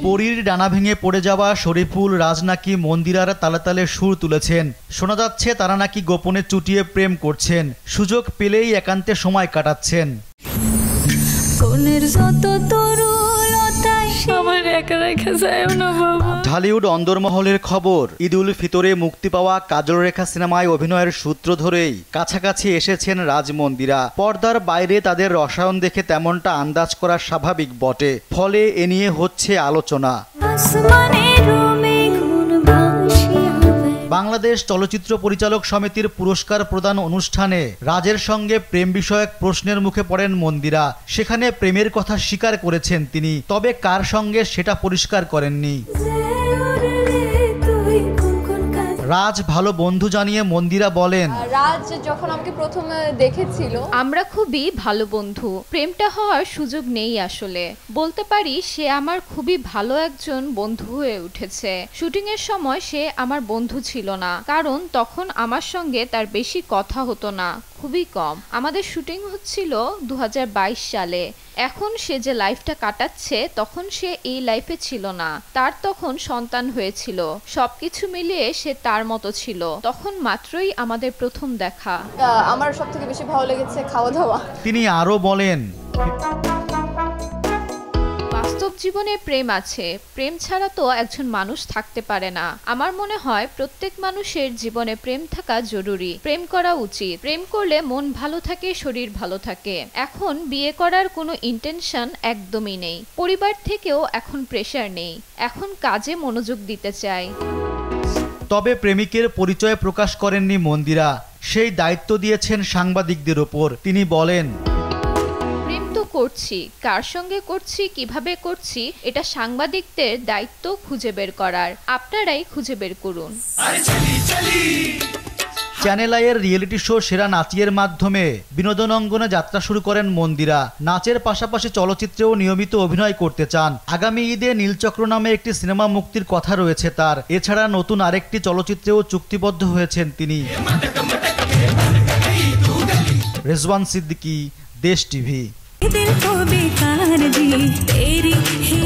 পরীর ডানা ভেঙে পড়ে যাওয়া শরীফুল রাজ নাকি মন্দিরার তালে তালে সুর তুলেছেন। শোনা যাচ্ছে তারা নাকি গোপনে চুটিয়ে প্রেম করছেন, সুযোগ পেলেই একান্তে সময় কাটাচ্ছেন। ঢালিউড অন্দরমহলের খবর, ঈদ উল ফিতরে মুক্তি পাওয়া কাজল রেখা সিনেমায় অভিনয়ের সূত্র ধরেই কাছাকাছি এসেছেন রাজমন্দিরা। পর্দার বাইরে তাদের রসায়ন দেখে তেমনটা আন্দাজ করা স্বাভাবিক বটে, ফলে এ নিয়ে হচ্ছে আলোচনা। বাংলাদেশ চলচ্চিত্র পরিচালক সমিতির পুরস্কার প্রদান অনুষ্ঠানে রাজের সঙ্গে প্রেম বিষয়ক প্রশ্নের মুখে পড়েন মন্দিরা। সেখানে প্রেমের কথা স্বীকার করেছেন তিনি, তবে কার সঙ্গে সেটা পরিষ্কার করেননি। রাজ ভালো বন্ধু জানিয়ে মন্দিরা বলেন, রাজ যখন আমাকে প্রথম দেখেছিল আমরা খুবই ভালো বন্ধু। প্রেমটা হওয়ার সুযোগ নেই আসলে, বলতে পারি সে আমার খুবই ভালো একজন বন্ধু হয়ে উঠেছে। শুটিং এর সময় সে আমার বন্ধু ছিল না, কারণ তখন আমার সঙ্গে তার বেশি কথা হতো না, খুবই কম। আমাদের শুটিং হচ্ছিল 2022 সালে। এখন সে যে লাইফটা কাটাচ্ছে তখন সে এই লাইফে ছিল না, তার তখন সন্তান হয়েছিল। সবকিছু মিলিয়ে সে তার মতো ছিল। তখন মাত্রই আমাদের প্রথম দেখা। আমার সবথেকে বেশি ভালো লেগেছে খাওয়া দাওয়া। তিনি আরো বলেন, বাস্তব জীবনে প্রেম আছে, প্রেম ছাড়া তো একজন মানুষ থাকতে পারে না। আমার মনে হয় প্রত্যেক মানুষের জীবনে প্রেম থাকা জরুরি, প্রেম করা উচিত। প্রেম করলে মন ভালো থাকে, শরীর ভালো থাকে। এখন বিয়ে করার কোনো ইন্টেনশন একদমই নেই, পরিবার থেকেও এখন প্রেশার নেই, এখন কাজে মনোযোগ দিতে চাই। তবে প্রেমিকের পরিচয় প্রকাশ করেননি মন্দিরা, সেই দায়িত্ব দিয়েছেন সাংবাদিকদের ওপর। তিনি বলেন, করছি, কার সঙ্গে করছি, কিভাবে করছি, এটা সাংবাদিকদের দায়িত্ব খুঁজে বের করার। আপনারাই খুঁজে বের করুন। চ্যানেল আইয়ের রিয়েলিটি শো সেরা নাচিয়ের মাধ্যমে বিনোদন অঙ্গনে যাত্রা শুরু করেন মন্দিরা। নাচের পাশাপাশি চলচ্চিত্রেও নিয়মিত অভিনয় করতে চান। আগামী ঈদে নীলচক্র নামে একটি সিনেমা মুক্তির কথা রয়েছে তার। এছাড়া নতুন আরেকটি চলচ্চিত্রেও চুক্তিবদ্ধ হয়েছেন তিনি। রেজওয়ান সিদ্দিকী, দেশ টিভি। दिल को बेकार जी तेरी ही